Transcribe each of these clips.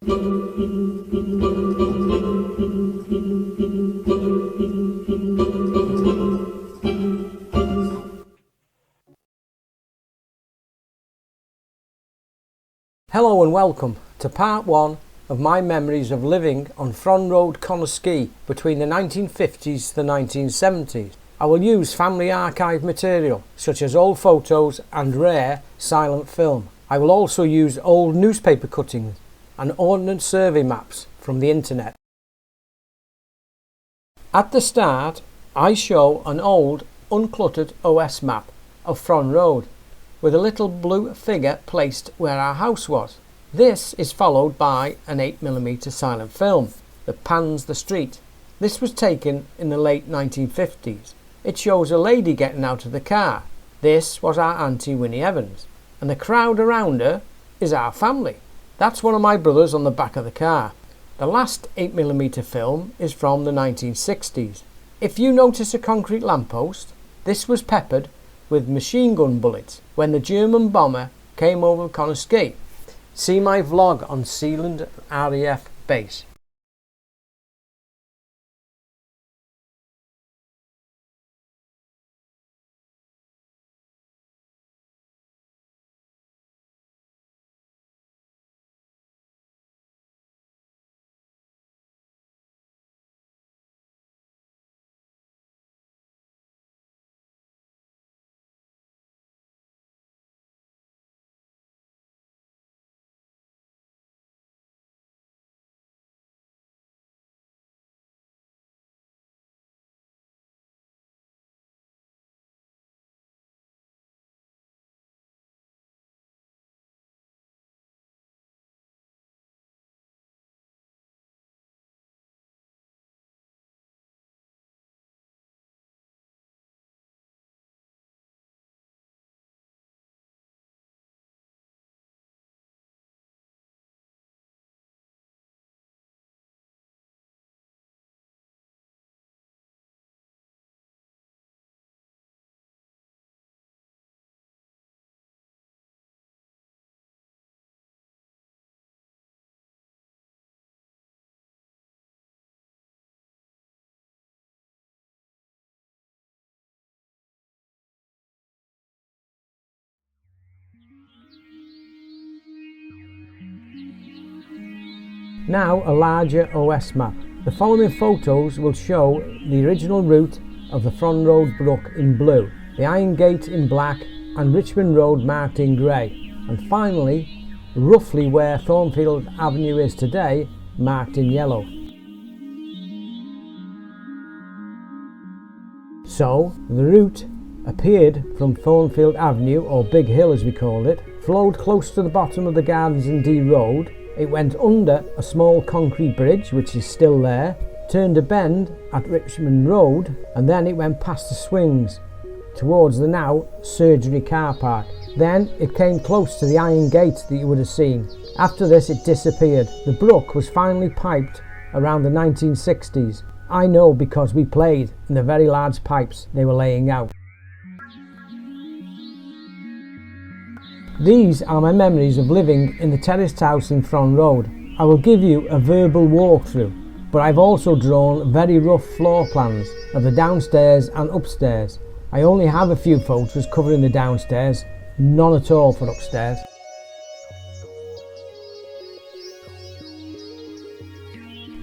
Hello and welcome to part 1 of my memories of living on Fron Road, Connahs Quay between the 1950s to the 1970s. I will use family archive material such as old photos and rare silent film. I will also use old newspaper cuttings and ordnance survey maps from the internet. At the start, I show an old uncluttered OS map of Fron Road, with a little blue figure placed where our house was. This is followed by an 8mm silent film that pans the street. This was taken in the late 1950s. It shows a lady getting out of the car. This was our Auntie Winnie Evans, and the crowd around her is our family. That's one of my brothers on the back of the car. The last 8mm film is from the 1960s. If you notice a concrete lamppost, this was peppered with machine gun bullets when the German bomber came over Connahs Quay. See my vlog on Sealand RAF base. Now a larger OS map. The following photos will show the original route of the Fron Road Brook in blue, the Iron Gate in black and Richmond Road marked in grey, and finally roughly where Thornfield Avenue is today marked in yellow. So the route appeared from Thornfield Avenue, or Big Hill as we called it, flowed close to the bottom of the Gardens and D Road. It went under a small concrete bridge which is still there, turned a bend at Richmond Road, and then it went past the swings towards the now surgery car park. Then it came close to the Iron Gate that you would have seen. After this it disappeared. The brook was finally piped around the 1960s. I know because we played in the very large pipes they were laying out. These are my memories of living in the terraced house in Fron Road. I will give you a verbal walkthrough, but I've also drawn very rough floor plans of the downstairs and upstairs. I only have a few photos covering the downstairs, none at all for upstairs.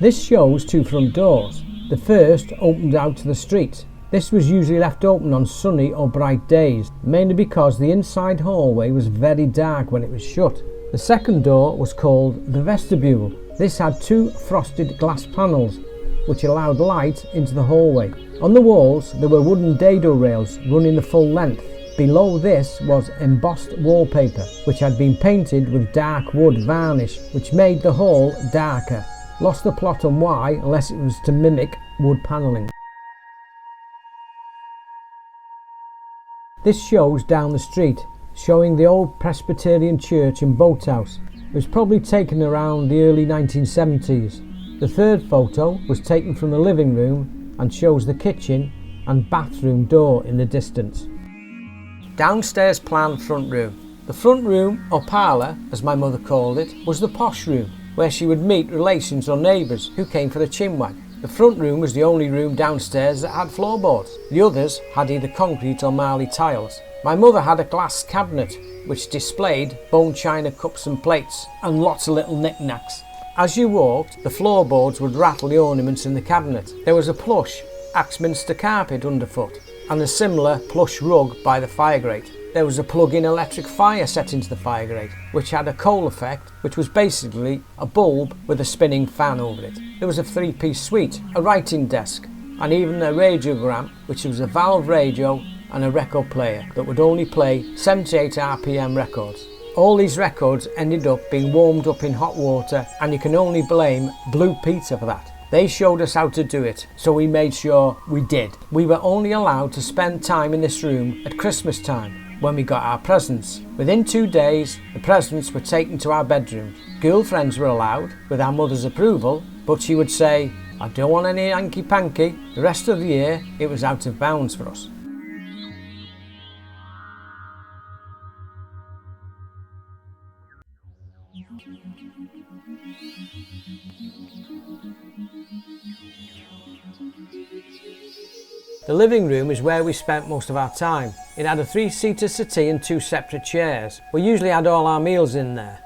This shows two front doors. The first opened out to the street. This was usually left open on sunny or bright days, mainly because the inside hallway was very dark when it was shut. The second door was called the vestibule. This had two frosted glass panels which allowed light into the hallway. On the walls there were wooden dado rails running the full length. Below this was embossed wallpaper which had been painted with dark wood varnish, which made the hall darker. Lost the plot on why, unless it was to mimic wood panelling. This shows down the street, showing the old Presbyterian church and boathouse. It was probably taken around the early 1970s. The third photo was taken from the living room and shows the kitchen and bathroom door in the distance. Downstairs plan front room. The front room, or parlour, as my mother called it, was the posh room, where she would meet relations or neighbours who came for a chinwag. The front room was the only room downstairs that had floorboards. The others had either concrete or marley tiles. My mother had a glass cabinet which displayed bone china cups and plates and lots of little knick-knacks. As you walked, the floorboards would rattle the ornaments in the cabinet. There was a plush Axminster carpet underfoot and a similar plush rug by the fire grate. There was a plug-in electric fire set into the fire grate, which had a coal effect, which was basically a bulb with a spinning fan over it. There was a 3-piece suite, a writing desk, and even a radiogram, which was a valve radio and a record player that would only play 78 RPM records. All these records ended up being warmed up in hot water, and you can only blame Blue Peter for that. They showed us how to do it, so we made sure we did. We were only allowed to spend time in this room at Christmas time, when we got our presents. Within 2 days, the presents were taken to our bedrooms. Girlfriends were allowed, with our mother's approval, but she would say, "I don't want any hanky-panky." The rest of the year, it was out of bounds for us. The living room is where we spent most of our time. It had a 3-seater settee and 2 separate chairs. We usually had all our meals in there.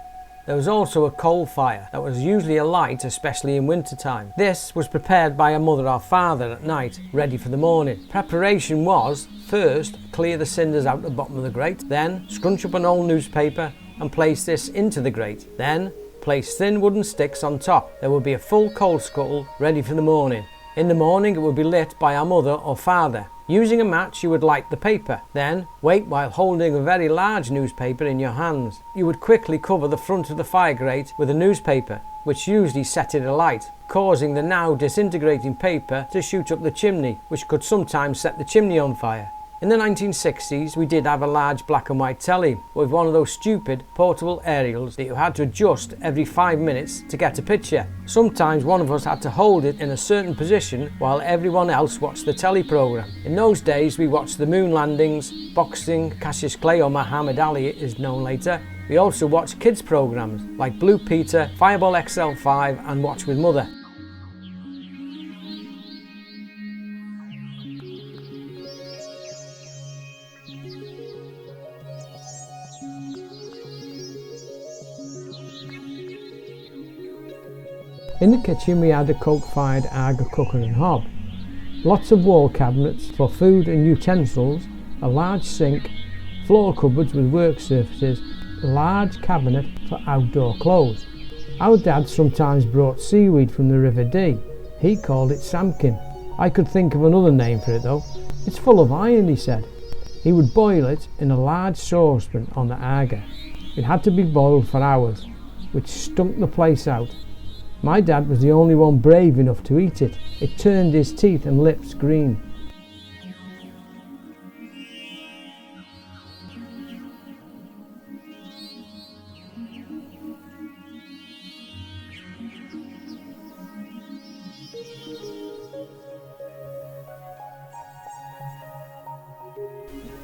There was also a coal fire that was usually alight, especially in winter time. This was prepared by a mother or father at night, ready for the morning. Preparation was, first, clear the cinders out the bottom of the grate, then scrunch up an old newspaper and place this into the grate. Then place thin wooden sticks on top. There would be a full coal scuttle ready for the morning. In the morning it would be lit by our mother or father. Using a match you would light the paper, then wait while holding a very large newspaper in your hands. You would quickly cover the front of the fire grate with a newspaper, which usually set it alight, causing the now disintegrating paper to shoot up the chimney, which could sometimes set the chimney on fire. In the 1960s we did have a large black and white telly with one of those stupid portable aerials that you had to adjust every 5 minutes to get a picture. Sometimes one of us had to hold it in a certain position while everyone else watched the telly programme. In those days we watched the moon landings, boxing, Cassius Clay or Muhammad Ali is known later. We also watched kids programmes like Blue Peter, Fireball XL5 and Watch with Mother. In the kitchen we had a coke-fired Aga cooker and hob, lots of wall cabinets for food and utensils, a large sink, floor cupboards with work surfaces, a large cabinet for outdoor clothes. Our dad sometimes brought seaweed from the River Dee. He called it samkin. I could think of another name for it though. It's full of iron, he said. He would boil it in a large saucepan on the Aga. It had to be boiled for hours, which stunk the place out. My dad was the only one brave enough to eat it. It turned his teeth and lips green.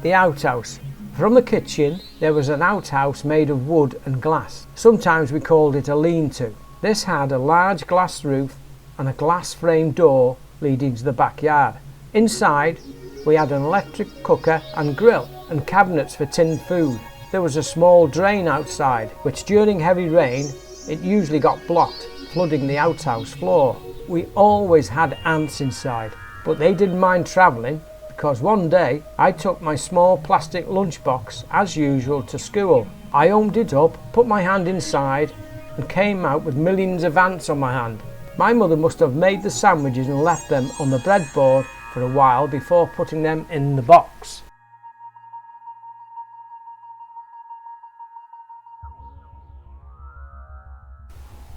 The outhouse. From the kitchen there was an outhouse made of wood and glass. Sometimes we called it a lean-to. This had a large glass roof and a glass frame door leading to the backyard. Inside we had an electric cooker and grill and cabinets for tinned food. There was a small drain outside which during heavy rain it usually got blocked, flooding the outhouse floor. We always had ants inside, but they didn't mind travelling because one day I took my small plastic lunchbox as usual to school. I opened it up, put my hand inside and came out with millions of ants on my hand. My mother must have made the sandwiches and left them on the breadboard for a while before putting them in the box.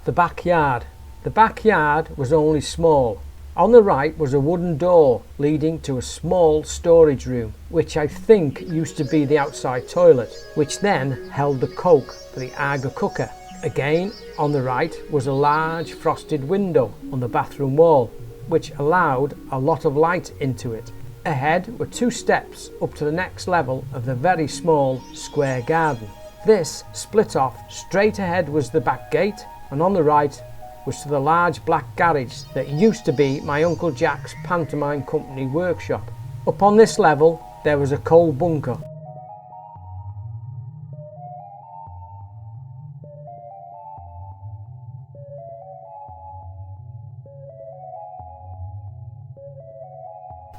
The backyard. The backyard was only small. On the right was a wooden door leading to a small storage room, which I think used to be the outside toilet, which then held the coke for the Aga cooker. Again, on the right was a large frosted window on the bathroom wall, which allowed a lot of light into it. Ahead were 2 steps up to the next level of the very small square garden. This split off. Straight ahead was the back gate, and on the right was to the large black garage that used to be my Uncle Jack's pantomime company workshop. Up on this level there was a coal bunker.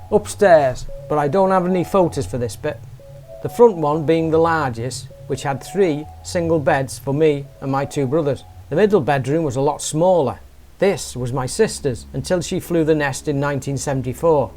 Upstairs, but I don't have any photos for this bit. The front one being the largest, which had 3 single beds for me and my 2 brothers. The middle bedroom was a lot smaller. This was my sister's until she flew the nest in 1974.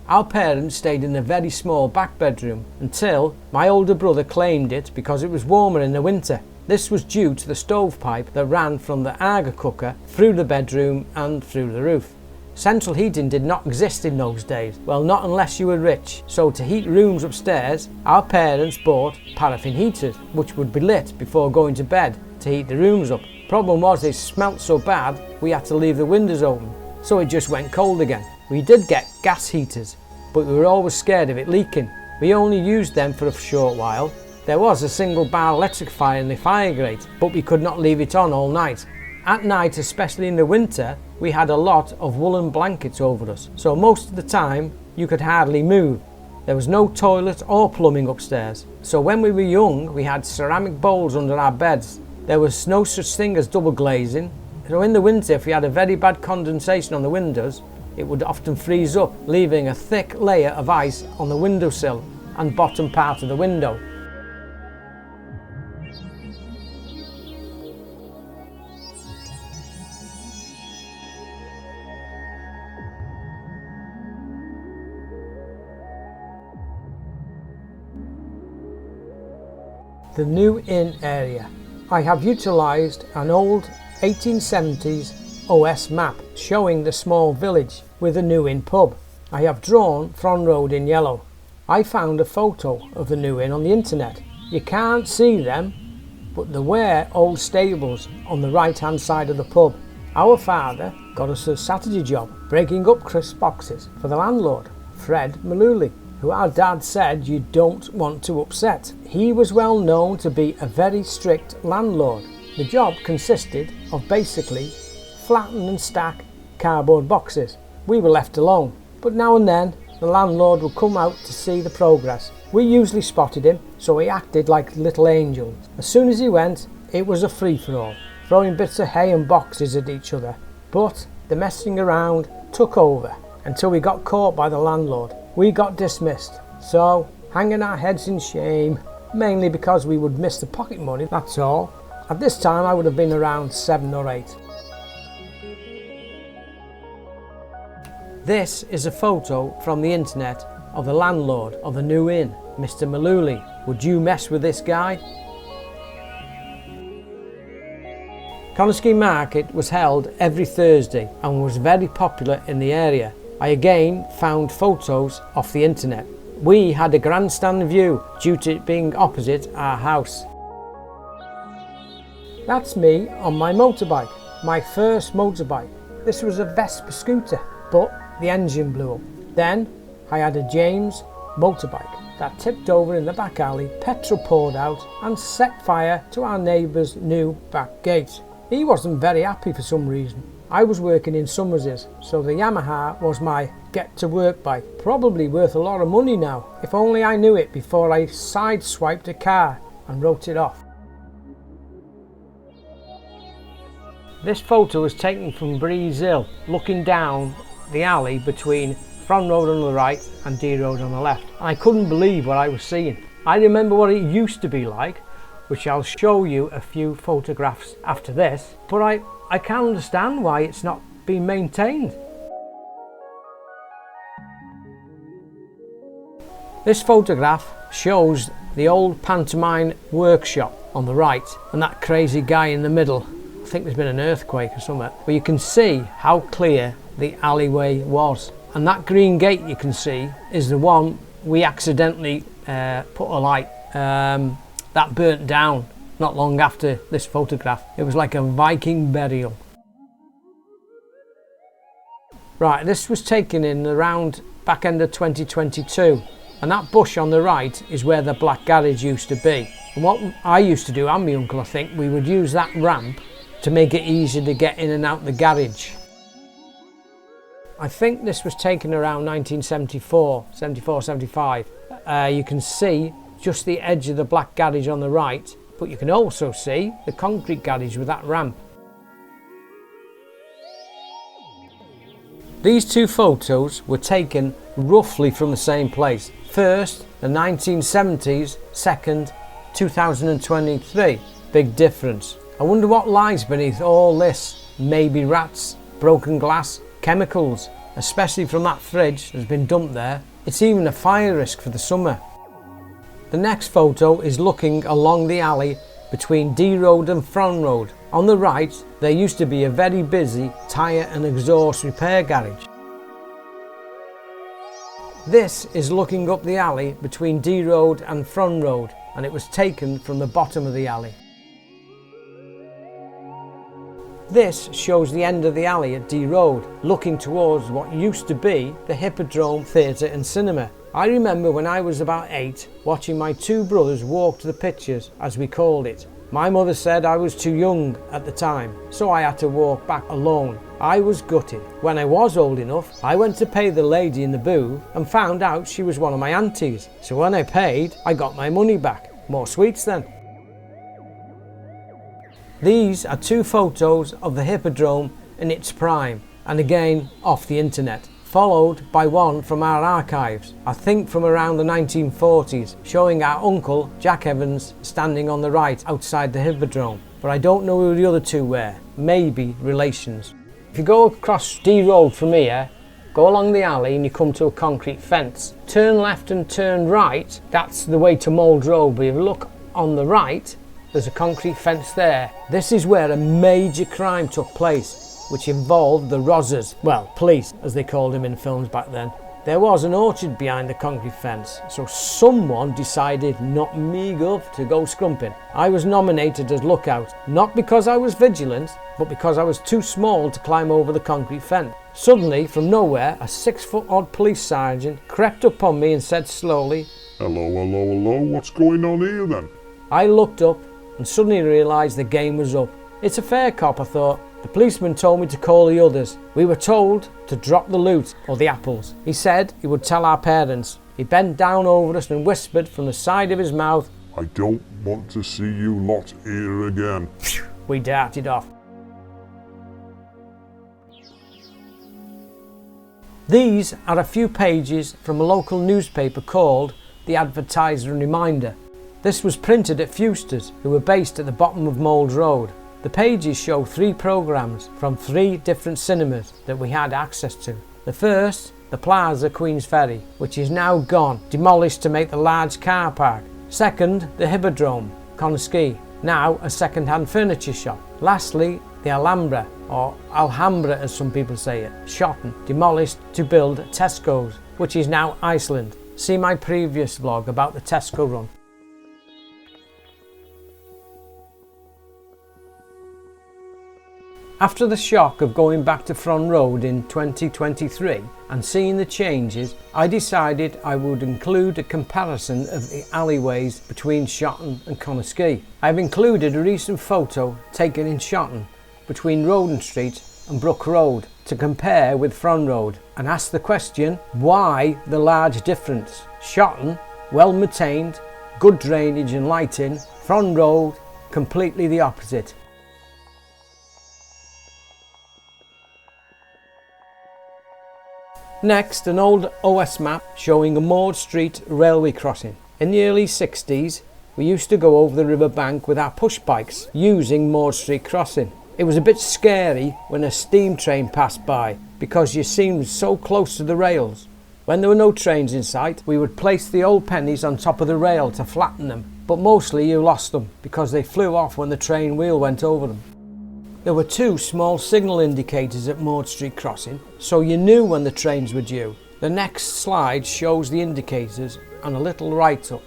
Our parents stayed in a very small back bedroom until my older brother claimed it because it was warmer in the winter. This was due to the stovepipe that ran from the Aga cooker through the bedroom and through the roof. Central heating did not exist in those days, well, not unless you were rich, so to heat rooms upstairs our parents bought paraffin heaters which would be lit before going to bed to heat the rooms up. Problem was they smelt so bad we had to leave the windows open, so it just went cold again. We did get gas heaters, but we were always scared of it leaking. We only used them for a short while. There was a single bar electric fire in the fire grate, but we could not leave it on all night. At night, especially in the winter, we had a lot of woolen blankets over us, so most of the time you could hardly move. There was no toilet or plumbing upstairs, so when we were young we had ceramic bowls under our beds. There was no such thing as double glazing, so in the winter if we had a very bad condensation on the windows it would often freeze up, leaving a thick layer of ice on the windowsill and bottom part of the window. The New Inn area. I have utilised an old 1870s OS map showing the small village with the New Inn pub. I have drawn Fron Road in yellow. I found a photo of the New Inn on the internet. You can't see them, but there were old stables on the right hand side of the pub. Our father got us a Saturday job breaking up crisp boxes for the landlord, Fred Malooly, who our dad said you don't want to upset. He was well known to be a very strict landlord. The job consisted of basically flatten and stack cardboard boxes. We were left alone, but now and then the landlord would come out to see the progress. We usually spotted him, so he acted like little angels. As soon as he went, it was a free-for-all, throwing bits of hay and boxes at each other. But the messing around took over until we got caught by the landlord. We got dismissed, so hanging our heads in shame, mainly because we would miss the pocket money, that's all. At this time I would have been around 7 or 8. This is a photo from the internet of the landlord of the New Inn, Mr. Malooly. Would you mess with this guy? Connahs Quay Market was held every Thursday and was very popular in the area. I again found photos off the internet. We had a grandstand view due to it being opposite our house. That's me on my motorbike, my first motorbike. This was a Vespa scooter, but the engine blew up. Then I had a James motorbike that tipped over in the back alley, petrol poured out and set fire to our neighbour's new back gate. He wasn't very happy for some reason. I was working in Somers's, so the Yamaha was my get to work bike. Probably worth a lot of money now. If only I knew it before I sideswiped a car and wrote it off. This photo was taken from Breeze Hill, looking down the alley between Fron Road on the right and D Road on the left. I couldn't believe what I was seeing. I remember what it used to be like, which I'll show you a few photographs after this, but I can't understand why it's not being maintained. This photograph shows the old pantomime workshop on the right and that crazy guy in the middle. I think there's been an earthquake or something, but you can see how clear the alleyway was. And that green gate you can see is the one we accidentally put a light that burnt down not long after this photograph. It was like a Viking burial. Right, this was taken in around back end of 2022, and that bush on the right is where the black garage used to be. And what I used to do, and my uncle I think, we would use that ramp to make it easier to get in and out the garage. I think this was taken around 1974, 75. You can see just the edge of the black garage on the right, but you can also see the concrete garage with that ramp. These two photos were taken roughly from the same place. First, the 1970s, second, 2023. Big difference. I wonder what lies beneath all this. Maybe rats, broken glass, chemicals, especially from that fridge that's been dumped there. It's even a fire risk for the summer. The next photo is looking along the alley between D Road and Fron Road. On the right, there used to be a very busy tyre and exhaust repair garage. This is looking up the alley between D Road and Fron Road, and it was taken from the bottom of the alley. This shows the end of the alley at D Road, looking towards what used to be the Hippodrome Theatre and Cinema. I remember when I was about 8, watching my two brothers walk to the pictures, as we called it. My mother said I was too young at the time, so I had to walk back alone. I was gutted. When I was old enough, I went to pay the lady in the booth and found out she was one of my aunties. So when I paid, I got my money back. More sweets then. These are two photos of the Hippodrome in its prime, and again off the internet, followed by one from our archives, I think from around the 1940s, showing our uncle Jack Evans standing on the right outside the Hippodrome, but I don't know who the other two were, maybe relations. If you go across D Road from here, go along the alley and you come to a concrete fence. Turn left and turn right, that's the way to Mould Road, but if you look on the right, there's a concrete fence there. This is where a major crime took place, which involved the Rozzers, well, police as they called them in films back then. There was an orchard behind the concrete fence, so someone decided, not me gov, to go scrumping. I was nominated as lookout, not because I was vigilant, but because I was too small to climb over the concrete fence. Suddenly, from nowhere, a 6-foot-odd police sergeant crept up on me and said slowly, Hello, what's going on here then? I looked up and suddenly realised the game was up. It's a fair cop, I thought. The policeman told me to call the others. We were told to drop the loot, or the apples. He said he would tell our parents. He bent down over us and whispered from the side of his mouth, I don't want to see you lot here again. We darted off. These are a few pages from a local newspaper called The Advertiser and Reminder. This was printed at Fewsters, who were based at the bottom of Mould Road. The pages show 3 programmes from 3 different cinemas that we had access to. The first, the Plaza Queen's Ferry, which is now gone, demolished to make the large car park. Second, the Hippodrome, Connahs Quay, now a second-hand furniture shop. Lastly, the Alhambra, or Alhambra as some people say it, Shotton, demolished to build Tesco's, which is now Iceland. See my previous vlog about the Tesco run. After the shock of going back to Fron Road in 2023 and seeing the changes, I decided I would include a comparison of the alleyways between Shotton and Connahs Quay. I have included a recent photo taken in Shotton between Roden Street and Brook Road to compare with Fron Road and ask the question, why the large difference? Shotton, well maintained, good drainage and lighting, Fron Road, completely the opposite. Next, an old OS map showing a Mould Street railway crossing. In the early 60s, we used to go over the river bank with our push bikes using Mould Street crossing. It was a bit scary when a steam train passed by because you seemed so close to the rails. When there were no trains in sight, we would place the old pennies on top of the rail to flatten them, but mostly you lost them because they flew off when the train wheel went over them. There were 2 small signal indicators at Mould Street crossing, so you knew when the trains were due. The next slide shows the indicators and a little write-up.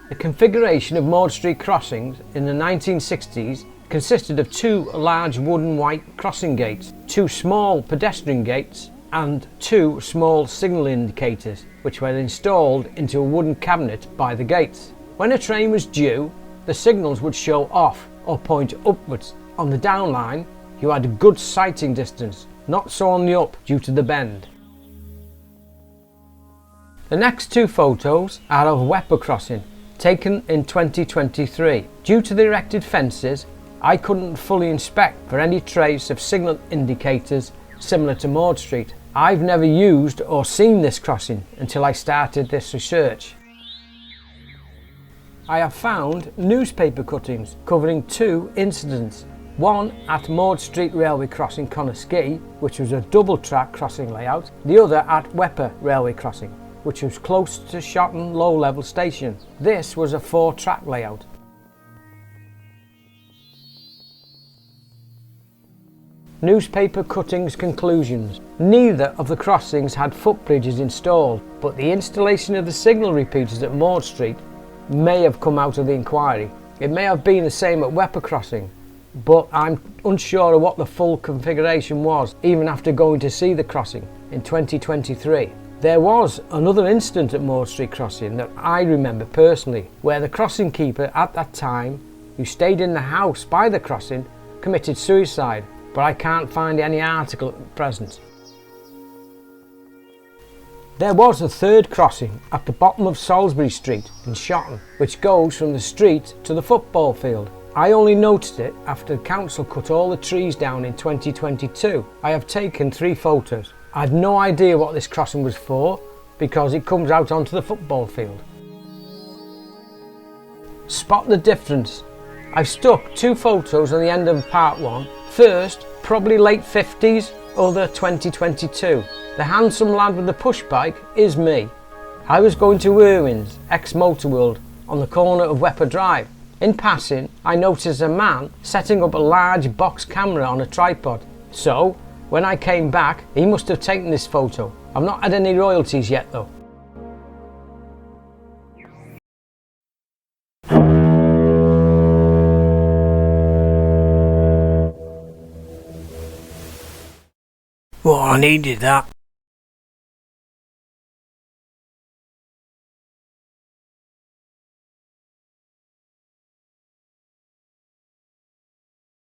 The configuration of Mould Street crossings in the 1960s consisted of 2 large wooden white crossing gates, 2 small pedestrian gates and 2 small signal indicators which were installed into a wooden cabinet by the gates. When a train was due, the signals would show off or point upwards. On the down line, you had a good sighting distance, not so on the up due to the bend. The next 2 photos are of Wepper Crossing, taken in 2023. Due to the erected fences, I couldn't fully inspect for any trace of signal indicators similar to Maud Street. I've never used or seen this crossing until I started this research. I have found newspaper cuttings covering 2 incidents. One at Maud Street Railway Crossing, Connahs Quay, which was a double track crossing layout. The other at Wepper Railway Crossing, which was close to Shotton low level station. This was a 4 track layout. Newspaper cuttings conclusions. Neither of the crossings had footbridges installed, but the installation of the signal repeaters at Maud Street may have come out of the inquiry. It may have been the same at Wepper Crossing, but I'm unsure of what the full configuration was even after going to see the crossing in 2023. There was another incident at Maud Street Crossing that I remember personally, where the crossing keeper at that time, who stayed in the house by the crossing, committed suicide, but I can't find any article at present. There was a 3rd crossing at the bottom of Salisbury Street in Shotton, which goes from the street to the football field. I only noticed it after the council cut all the trees down in 2022. I have taken 3 photos. I had no idea what this crossing was for because it comes out onto the football field. Spot the difference. I've stuck 2 photos on the end of part 1. First, probably late 50s, other 2022. The handsome lad with the push bike is me. I was going to Irwin's, ex-Motorworld, on the corner of Wepper Drive. In passing, I noticed a man setting up a large box camera on a tripod. So, when I came back, he must have taken this photo. I've not had any royalties yet though. Well, I needed that.